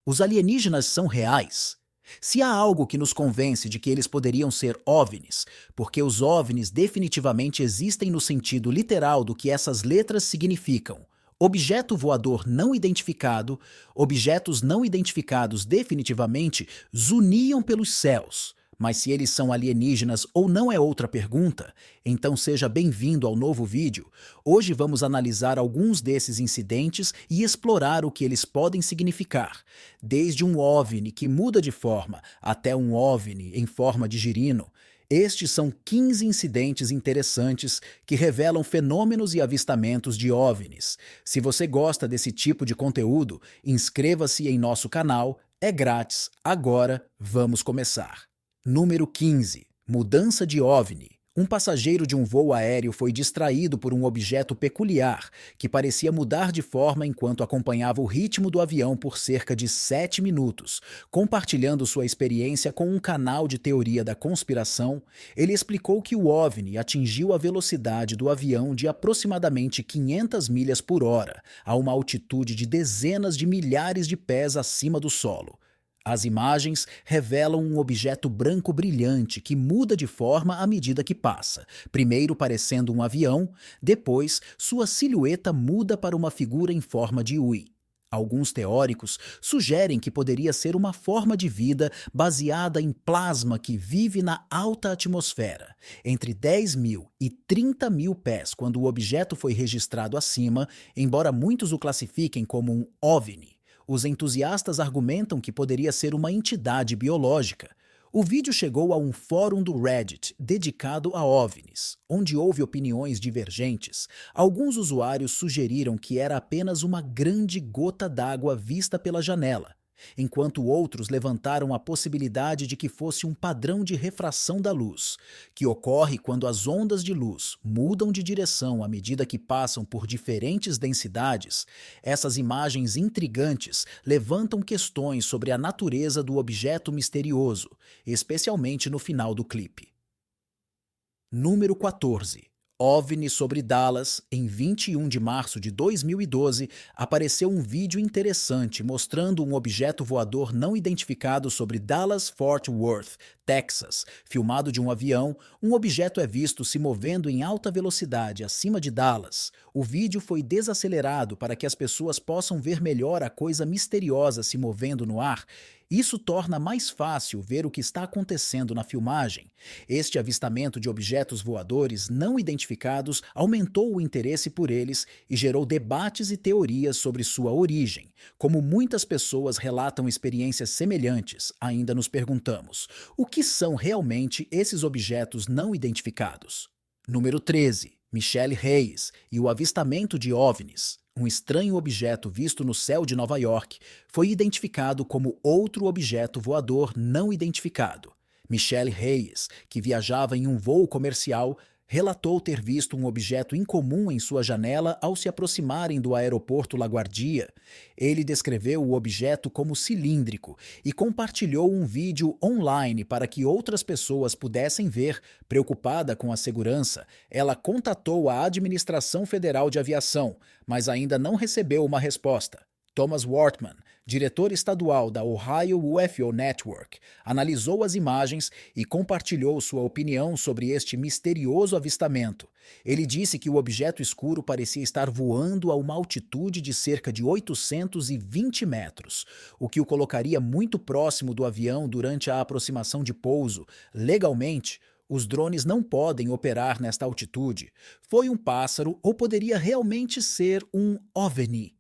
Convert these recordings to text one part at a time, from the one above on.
Os alienígenas são reais? Se há algo que nos convence de que eles poderiam ser OVNIs, porque os OVNIs definitivamente existem no sentido literal do que essas letras significam. Objeto voador não identificado, objetos não identificados definitivamente zuniam pelos céus. Mas se eles são alienígenas ou não é outra pergunta, então seja bem-vindo ao novo vídeo. Hoje vamos analisar alguns desses incidentes e explorar o que eles podem significar, desde um OVNI que muda de forma até um OVNI em forma de girino. Estes são 15 incidentes interessantes que revelam fenômenos e avistamentos de OVNIs. Se você gosta desse tipo de conteúdo, inscreva-se em nosso canal, é grátis. Agora vamos começar. Número 15. Mudança de OVNI. Um passageiro de um voo aéreo foi distraído por um objeto peculiar que parecia mudar de forma enquanto acompanhava o ritmo do avião por cerca de 7 minutos. Compartilhando sua experiência com um canal de teoria da conspiração, ele explicou que o OVNI atingiu a velocidade do avião de aproximadamente 500 milhas por hora, a uma altitude de dezenas de milhares de pés acima do solo. As imagens revelam um objeto branco brilhante que muda de forma à medida que passa, primeiro parecendo um avião, depois sua silhueta muda para uma figura em forma de U. Alguns teóricos sugerem que poderia ser uma forma de vida baseada em plasma que vive na alta atmosfera, entre 10 mil e 30 mil pés quando o objeto foi registrado acima, embora muitos o classifiquem como um OVNI. Os entusiastas argumentam que poderia ser uma entidade biológica. O vídeo chegou a um fórum do Reddit dedicado a OVNIs, onde houve opiniões divergentes. Alguns usuários sugeriram que era apenas uma grande gota d'água vista pela janela, enquanto outros levantaram a possibilidade de que fosse um padrão de refração da luz, que ocorre quando as ondas de luz mudam de direção à medida que passam por diferentes densidades. Essas imagens intrigantes levantam questões sobre a natureza do objeto misterioso, especialmente no final do clipe. Número 14. OVNI sobre Dallas. Em 21 de março de 2012, apareceu um vídeo interessante mostrando um objeto voador não identificado sobre Dallas-Fort Worth, Texas. Filmado de um avião, um objeto é visto se movendo em alta velocidade acima de Dallas. O vídeo foi desacelerado para que as pessoas possam ver melhor a coisa misteriosa se movendo no ar. Isso torna mais fácil ver o que está acontecendo na filmagem. Este avistamento de objetos voadores não identificados aumentou o interesse por eles e gerou debates e teorias sobre sua origem. Como muitas pessoas relatam experiências semelhantes, ainda nos perguntamos: o que são realmente esses objetos não identificados? Número 13. Michelle Reyes e o avistamento de OVNIs. Um estranho objeto visto no céu de Nova York foi identificado como outro objeto voador não identificado. Michelle Reyes, que viajava em um voo comercial, relatou ter visto um objeto incomum em sua janela ao se aproximarem do aeroporto LaGuardia. Ele descreveu o objeto como cilíndrico e compartilhou um vídeo online para que outras pessoas pudessem ver. Preocupada com a segurança, ela contatou a Administração Federal de Aviação, mas ainda não recebeu uma resposta. Thomas Wortman, diretor estadual da Ohio UFO Network, analisou as imagens e compartilhou sua opinião sobre este misterioso avistamento. Ele disse que o objeto escuro parecia estar voando a uma altitude de cerca de 820 metros, o que o colocaria muito próximo do avião durante a aproximação de pouso. Legalmente, os drones não podem operar nesta altitude. Foi um pássaro ou poderia realmente ser um OVNI?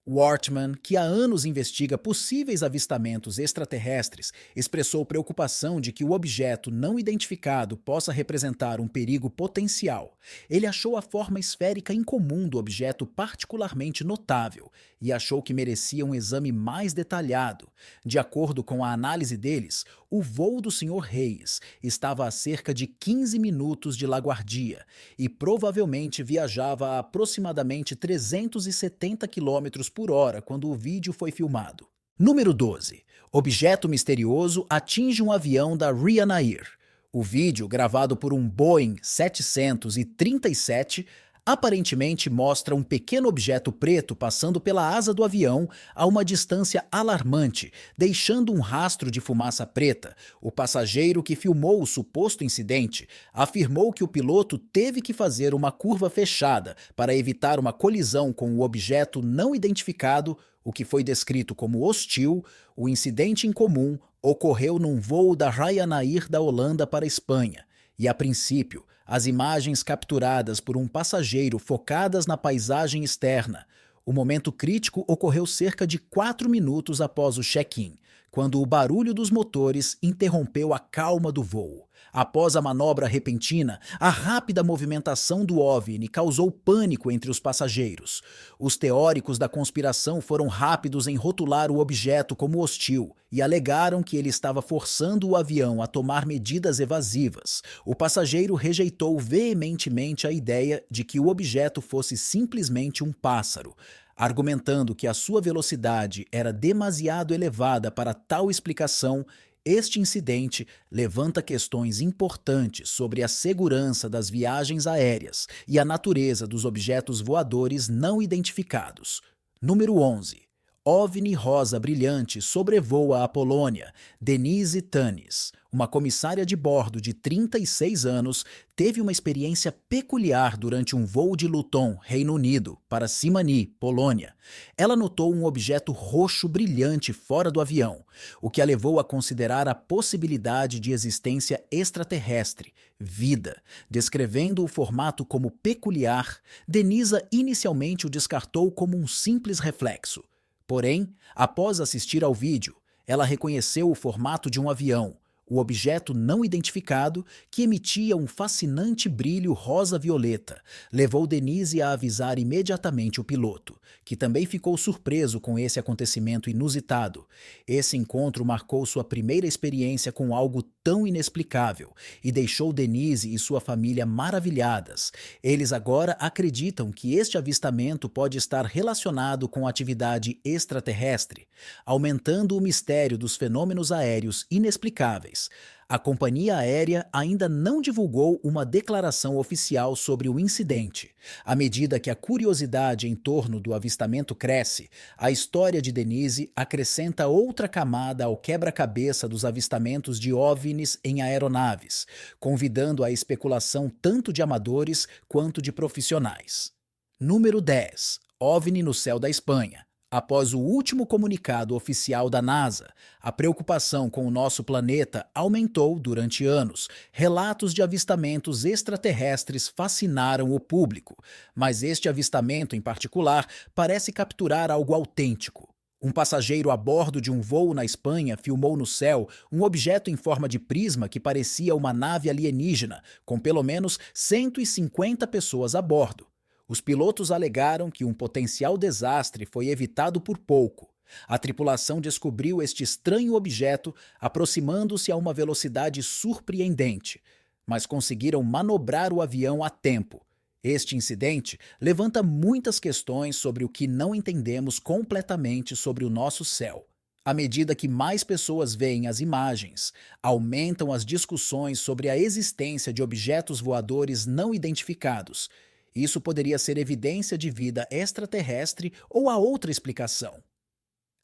Wortman, que há anos investiga possíveis avistamentos extraterrestres, expressou preocupação de que o objeto não identificado possa representar um perigo potencial. Ele achou a forma esférica incomum do objeto particularmente notável e achou que merecia um exame mais detalhado. De acordo com a análise deles, o voo do Sr. Reyes estava a cerca de 15 minutos de LaGuardia e provavelmente viajava a aproximadamente 370 km por hora quando o vídeo foi filmado. Número 12. Objeto misterioso atinge um avião da Ryanair. O vídeo, gravado por um Boeing 737, Aparentemente mostra um pequeno objeto preto passando pela asa do avião a uma distância alarmante, deixando um rastro de fumaça preta. O passageiro que filmou o suposto incidente afirmou que o piloto teve que fazer uma curva fechada para evitar uma colisão com o objeto não identificado, o que foi descrito como hostil. O incidente incomum ocorreu num voo da Ryanair da Holanda para a Espanha. E, a princípio, as imagens capturadas por um passageiro focadas na paisagem externa. O momento crítico ocorreu cerca de 4 minutos após o check-in, quando o barulho dos motores interrompeu a calma do voo. Após a manobra repentina, a rápida movimentação do OVNI causou pânico entre os passageiros. Os teóricos da conspiração foram rápidos em rotular o objeto como hostil e alegaram que ele estava forçando o avião a tomar medidas evasivas. O passageiro rejeitou veementemente a ideia de que o objeto fosse simplesmente um pássaro, argumentando que a sua velocidade era demasiado elevada para tal explicação. Este incidente levanta questões importantes sobre a segurança das viagens aéreas e a natureza dos objetos voadores não identificados. Número 11. OVNI rosa brilhante sobrevoa a Polônia. Denise Tanis, uma comissária de bordo de 36 anos, teve uma experiência peculiar durante um voo de Luton, Reino Unido, para Simani, Polônia. Ela notou um objeto roxo brilhante fora do avião, o que a levou a considerar a possibilidade de existência extraterrestre, vida. Descrevendo o formato como peculiar, Denisa inicialmente o descartou como um simples reflexo. Porém, após assistir ao vídeo, ela reconheceu o formato de um avião, o objeto não identificado, que emitia um fascinante brilho rosa-violeta. Levou Denise a avisar imediatamente o piloto, que também ficou surpreso com esse acontecimento inusitado. Esse encontro marcou sua primeira experiência com algo tão inexplicável e deixou Denise e sua família maravilhadas. Eles agora acreditam que este avistamento pode estar relacionado com atividade extraterrestre, aumentando o mistério dos fenômenos aéreos inexplicáveis. A companhia aérea ainda não divulgou uma declaração oficial sobre o incidente. À medida que a curiosidade em torno do avistamento cresce, a história de Denise acrescenta outra camada ao quebra-cabeça dos avistamentos de OVNIs em aeronaves, convidando à especulação tanto de amadores quanto de profissionais. Número 10. OVNI no céu da Espanha. Após o último comunicado oficial da NASA, a preocupação com o nosso planeta aumentou durante anos. Relatos de avistamentos extraterrestres fascinaram o público, mas este avistamento em particular parece capturar algo autêntico. Um passageiro a bordo de um voo na Espanha filmou no céu um objeto em forma de prisma que parecia uma nave alienígena, com pelo menos 150 pessoas a bordo. Os pilotos alegaram que um potencial desastre foi evitado por pouco. A tripulação descobriu este estranho objeto aproximando-se a uma velocidade surpreendente, mas conseguiram manobrar o avião a tempo. Este incidente levanta muitas questões sobre o que não entendemos completamente sobre o nosso céu. À medida que mais pessoas veem as imagens, aumentam as discussões sobre a existência de objetos voadores não identificados. Isso poderia ser evidência de vida extraterrestre ou a outra explicação.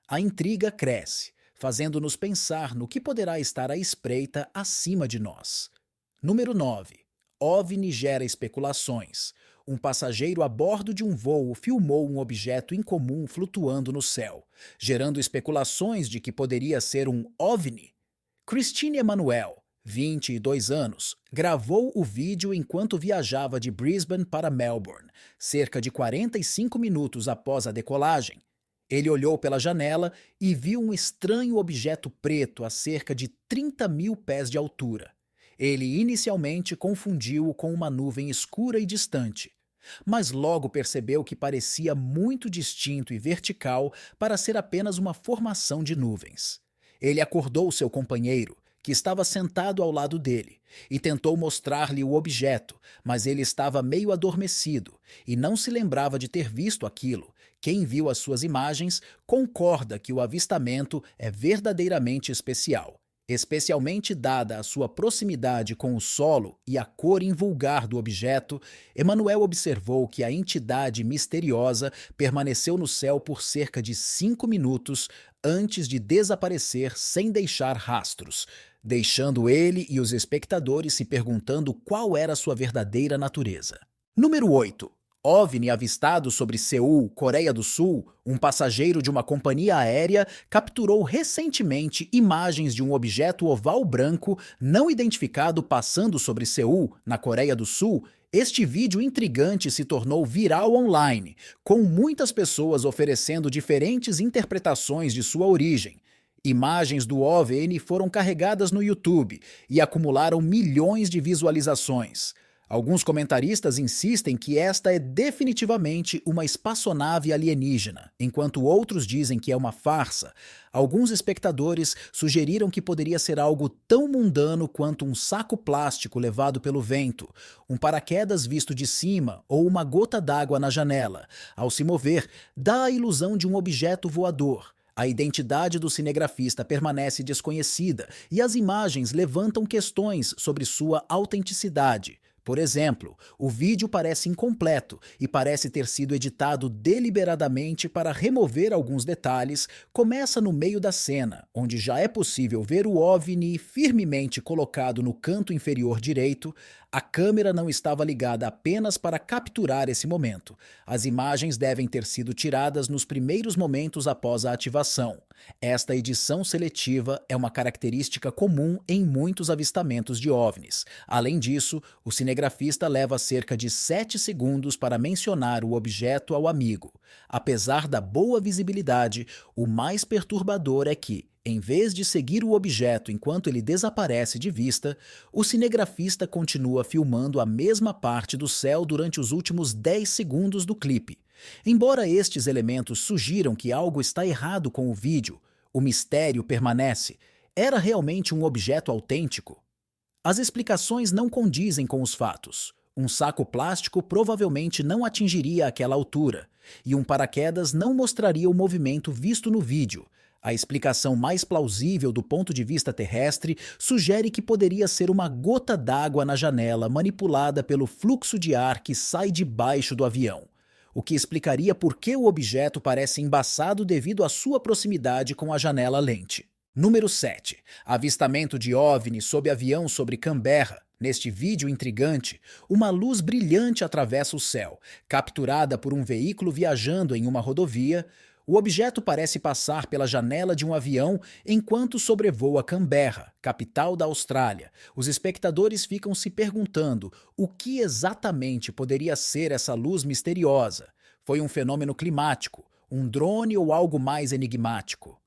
A intriga cresce, fazendo-nos pensar no que poderá estar à espreita acima de nós. Número 9. OVNI gera especulações. Um passageiro a bordo de um voo filmou um objeto incomum flutuando no céu, gerando especulações de que poderia ser um OVNI. Christine Emanuel, 22 anos, gravou o vídeo enquanto viajava de Brisbane para Melbourne, cerca de 45 minutos após a decolagem. Ele olhou pela janela e viu um estranho objeto preto a cerca de 30.000 pés de altura. Ele inicialmente confundiu-o com uma nuvem escura e distante, mas logo percebeu que parecia muito distinto e vertical para ser apenas uma formação de nuvens. Ele acordou seu companheiro, que estava sentado ao lado dele, e tentou mostrar-lhe o objeto, mas ele estava meio adormecido e não se lembrava de ter visto aquilo. Quem viu as suas imagens concorda que o avistamento é verdadeiramente especial. Especialmente dada a sua proximidade com o solo e a cor invulgar do objeto, Emanuel observou que a entidade misteriosa permaneceu no céu por cerca de 5 minutos antes de desaparecer sem deixar rastros, deixando ele e os espectadores se perguntando qual era sua verdadeira natureza. Número 8. OVNI avistado sobre Seul, Coreia do Sul, um passageiro de uma companhia aérea capturou recentemente imagens de um objeto oval branco não identificado passando sobre Seul, na Coreia do Sul. Este vídeo intrigante se tornou viral online, com muitas pessoas oferecendo diferentes interpretações de sua origem. Imagens do OVNI foram carregadas no YouTube e acumularam milhões de visualizações. Alguns comentaristas insistem que esta é definitivamente uma espaçonave alienígena, enquanto outros dizem que é uma farsa. Alguns espectadores sugeriram que poderia ser algo tão mundano quanto um saco plástico levado pelo vento, um paraquedas visto de cima ou uma gota d'água na janela. Ao se mover, dá a ilusão de um objeto voador. A identidade do cinegrafista permanece desconhecida e as imagens levantam questões sobre sua autenticidade. Por exemplo, o vídeo parece incompleto e parece ter sido editado deliberadamente para remover alguns detalhes. Começa no meio da cena, onde já é possível ver o OVNI firmemente colocado no canto inferior direito. A câmera não estava ligada apenas para capturar esse momento. As imagens devem ter sido tiradas nos primeiros momentos após a ativação. Esta edição seletiva é uma característica comum em muitos avistamentos de OVNIs. Além disso, o cinegrafista leva cerca de 7 segundos para mencionar o objeto ao amigo. Apesar da boa visibilidade, o mais perturbador é que, em vez de seguir o objeto enquanto ele desaparece de vista, o cinegrafista continua filmando a mesma parte do céu durante os últimos 10 segundos do clipe. Embora estes elementos sugiram que algo está errado com o vídeo, o mistério permanece. Era realmente um objeto autêntico? As explicações não condizem com os fatos. Um saco plástico provavelmente não atingiria aquela altura, e um paraquedas não mostraria o movimento visto no vídeo. A explicação mais plausível do ponto de vista terrestre sugere que poderia ser uma gota d'água na janela manipulada pelo fluxo de ar que sai de baixo do avião, o que explicaria por que o objeto parece embaçado devido à sua proximidade com a janela lente. Número 7. Avistamento de OVNI sob avião sobre Canberra. Neste vídeo intrigante, uma luz brilhante atravessa o céu, capturada por um veículo viajando em uma rodovia. O objeto parece passar pela janela de um avião enquanto sobrevoa Canberra, capital da Austrália. Os espectadores ficam se perguntando o que exatamente poderia ser essa luz misteriosa. Foi um fenômeno climático, um drone ou algo mais enigmático?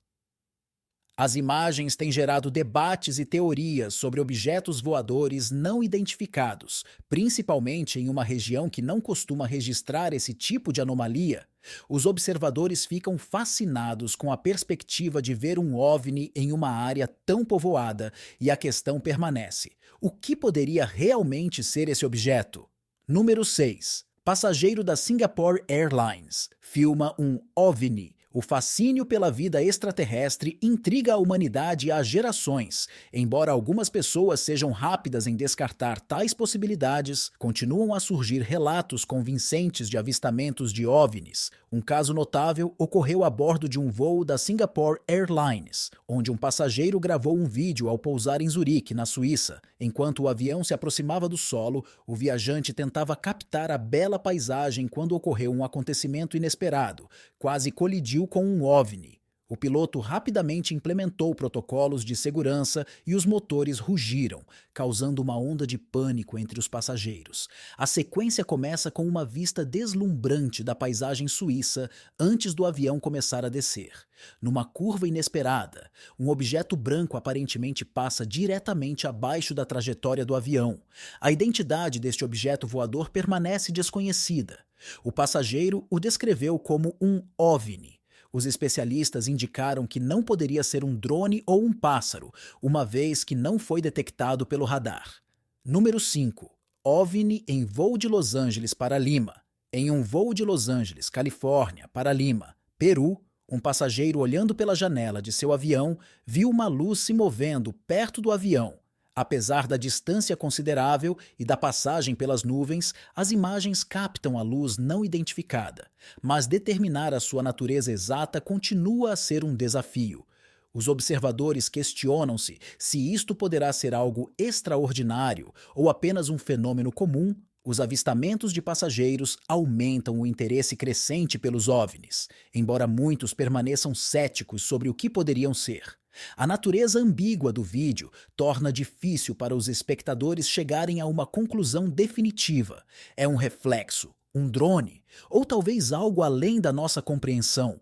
As imagens têm gerado debates e teorias sobre objetos voadores não identificados, principalmente em uma região que não costuma registrar esse tipo de anomalia. Os observadores ficam fascinados com a perspectiva de ver um OVNI em uma área tão povoada e a questão permanece: o que poderia realmente ser esse objeto? Número 6. Passageiro da Singapore Airlines filma um OVNI. O fascínio pela vida extraterrestre intriga a humanidade há gerações. Embora algumas pessoas sejam rápidas em descartar tais possibilidades, continuam a surgir relatos convincentes de avistamentos de OVNIs. Um caso notável ocorreu a bordo de um voo da Singapore Airlines, onde um passageiro gravou um vídeo ao pousar em Zurique, na Suíça. Enquanto o avião se aproximava do solo, o viajante tentava captar a bela paisagem quando ocorreu um acontecimento inesperado. Quase colidiu com um OVNI. O piloto rapidamente implementou protocolos de segurança e os motores rugiram, causando uma onda de pânico entre os passageiros. A sequência começa com uma vista deslumbrante da paisagem suíça antes do avião começar a descer. Numa curva inesperada, um objeto branco aparentemente passa diretamente abaixo da trajetória do avião. A identidade deste objeto voador permanece desconhecida. O passageiro o descreveu como um OVNI. Os especialistas indicaram que não poderia ser um drone ou um pássaro, uma vez que não foi detectado pelo radar. Número 5. OVNI em voo de Los Angeles para Lima. Em um voo de Los Angeles, Califórnia, para Lima, Peru, Um passageiro olhando pela janela de seu avião viu uma luz se movendo perto do avião. Apesar da distância considerável e da passagem pelas nuvens, as imagens captam a luz não identificada, mas determinar a sua natureza exata continua a ser um desafio. Os observadores questionam-se se isto poderá ser algo extraordinário ou apenas um fenômeno comum. Os avistamentos de passageiros aumentam o interesse crescente pelos OVNIs, embora muitos permaneçam céticos sobre o que poderiam ser. A natureza ambígua do vídeo torna difícil para os espectadores chegarem a uma conclusão definitiva. É um reflexo, um drone, ou talvez algo além da nossa compreensão.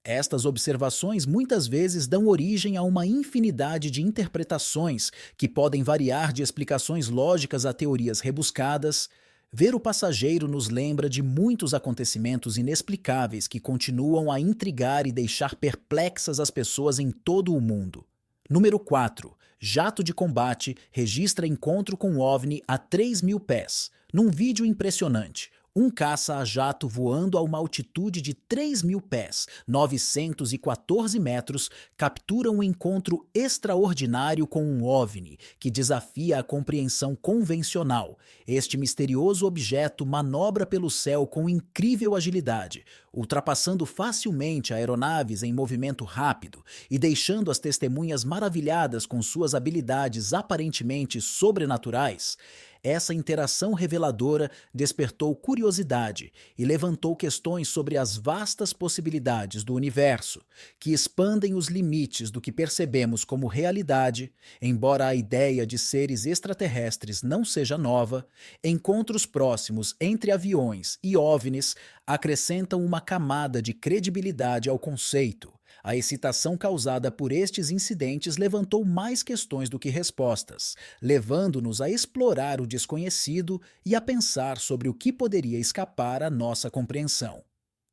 Estas observações muitas vezes dão origem a uma infinidade de interpretações que podem variar de explicações lógicas a teorias rebuscadas. Ver o passageiro nos lembra de muitos acontecimentos inexplicáveis que continuam a intrigar e deixar perplexas as pessoas em todo o mundo. Número 4. Jato de combate registra encontro com OVNI a 3.000 pés. Num vídeo impressionante, um caça a jato voando a uma altitude de 3.000 pés, 914 metros, captura um encontro extraordinário com um OVNI que desafia a compreensão convencional. Este misterioso objeto manobra pelo céu com incrível agilidade, ultrapassando facilmente aeronaves em movimento rápido e deixando as testemunhas maravilhadas com suas habilidades aparentemente sobrenaturais. Essa interação reveladora despertou curiosidade e levantou questões sobre as vastas possibilidades do universo, que expandem os limites do que percebemos como realidade. Embora a ideia de seres extraterrestres não seja nova, encontros próximos entre aviões e OVNIs acrescentam uma camada de credibilidade ao conceito. A excitação causada por estes incidentes levantou mais questões do que respostas, levando-nos a explorar o desconhecido e a pensar sobre o que poderia escapar à nossa compreensão.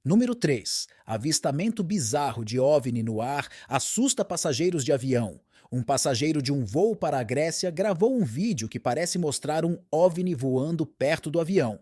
Número 3. Avistamento bizarro de OVNI no ar assusta passageiros de avião. Um passageiro de um voo para a Grécia gravou um vídeo que parece mostrar um OVNI voando perto do avião.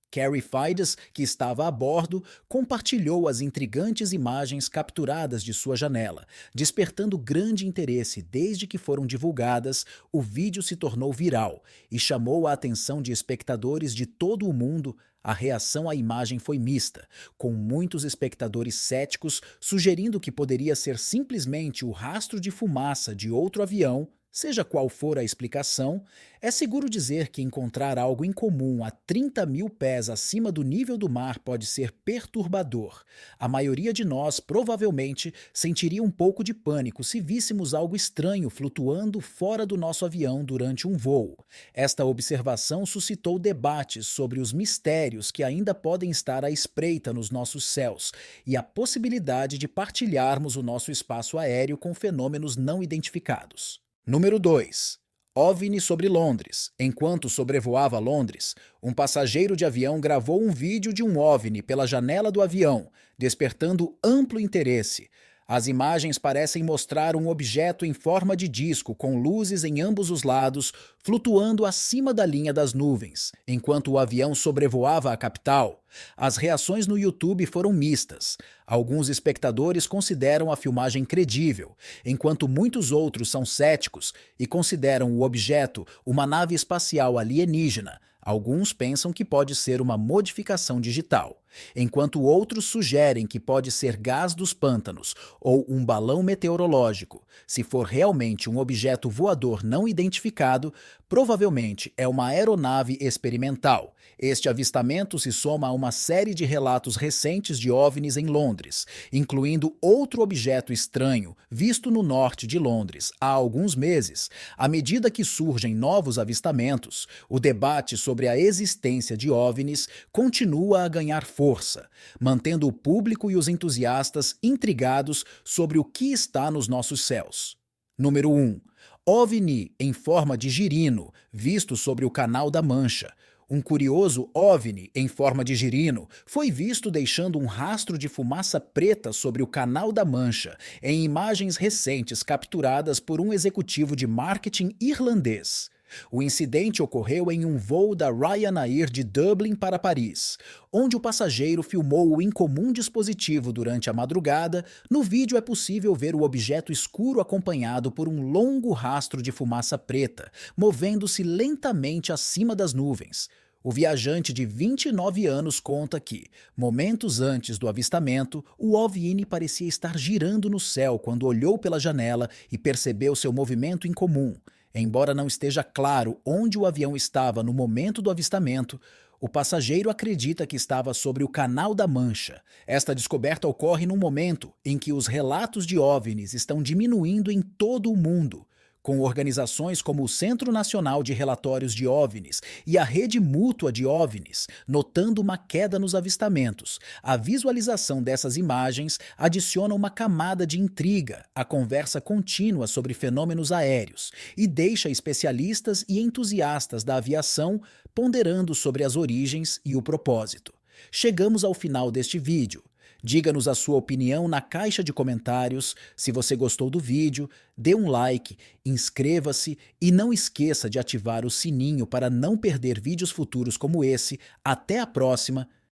Carrie Fides, que estava a bordo, compartilhou as intrigantes imagens capturadas de sua janela. Despertando grande interesse desde que foram divulgadas, o vídeo se tornou viral e chamou a atenção de espectadores de todo o mundo. A reação à imagem foi mista, com muitos espectadores céticos sugerindo que poderia ser simplesmente o rastro de fumaça de outro avião. Seja qual for a explicação, é seguro dizer que encontrar algo incomum a 30.000 pés acima do nível do mar pode ser perturbador. A maioria de nós provavelmente sentiria um pouco de pânico se víssemos algo estranho flutuando fora do nosso avião durante um voo. Esta observação suscitou debates sobre os mistérios que ainda podem estar à espreita nos nossos céus e a possibilidade de partilharmos o nosso espaço aéreo com fenômenos não identificados. Número 2. OVNI sobre Londres. Enquanto sobrevoava Londres, um passageiro de avião gravou um vídeo de um OVNI pela janela do avião, despertando amplo interesse. As imagens parecem mostrar um objeto em forma de disco com luzes em ambos os lados, flutuando acima da linha das nuvens, enquanto o avião sobrevoava a capital. As reações no YouTube foram mistas. Alguns espectadores consideram a filmagem credível, enquanto muitos outros são céticos e consideram o objeto uma nave espacial alienígena. Alguns pensam que pode ser uma modificação digital, enquanto outros sugerem que pode ser gás dos pântanos ou um balão meteorológico. Se for realmente um objeto voador não identificado, provavelmente é uma aeronave experimental. Este avistamento se soma a uma série de relatos recentes de OVNIs em Londres, incluindo outro objeto estranho visto no norte de Londres há alguns meses. À medida que surgem novos avistamentos, o debate sobre a existência de OVNIs continua a ganhar força, mantendo o público e os entusiastas intrigados sobre o que está nos nossos céus. Número 1. OVNI em forma de girino, visto sobre o Canal da Mancha. Um curioso OVNI em forma de girino foi visto deixando um rastro de fumaça preta sobre o Canal da Mancha, em imagens recentes capturadas por um executivo de marketing irlandês. O incidente ocorreu em um voo da Ryanair de Dublin para Paris, onde o passageiro filmou o incomum dispositivo durante a madrugada. No vídeo é possível ver o objeto escuro acompanhado por um longo rastro de fumaça preta, movendo-se lentamente acima das nuvens. O viajante de 29 anos conta que, momentos antes do avistamento, o OVNI parecia estar girando no céu quando olhou pela janela e percebeu seu movimento incomum. Embora não esteja claro onde o avião estava no momento do avistamento, o passageiro acredita que estava sobre o Canal da Mancha. Esta descoberta ocorre num momento em que os relatos de OVNIs estão diminuindo em todo o mundo, com organizações como o Centro Nacional de Relatórios de OVNIs e a Rede Mútua de OVNIs notando uma queda nos avistamentos. A visualização dessas imagens adiciona uma camada de intriga à conversa contínua sobre fenômenos aéreos e deixa especialistas e entusiastas da aviação ponderando sobre as origens e o propósito. Chegamos ao final deste vídeo. Diga-nos a sua opinião na caixa de comentários. Se você gostou do vídeo, dê um like, inscreva-se e não esqueça de ativar o sininho para não perder vídeos futuros como esse. Até a próxima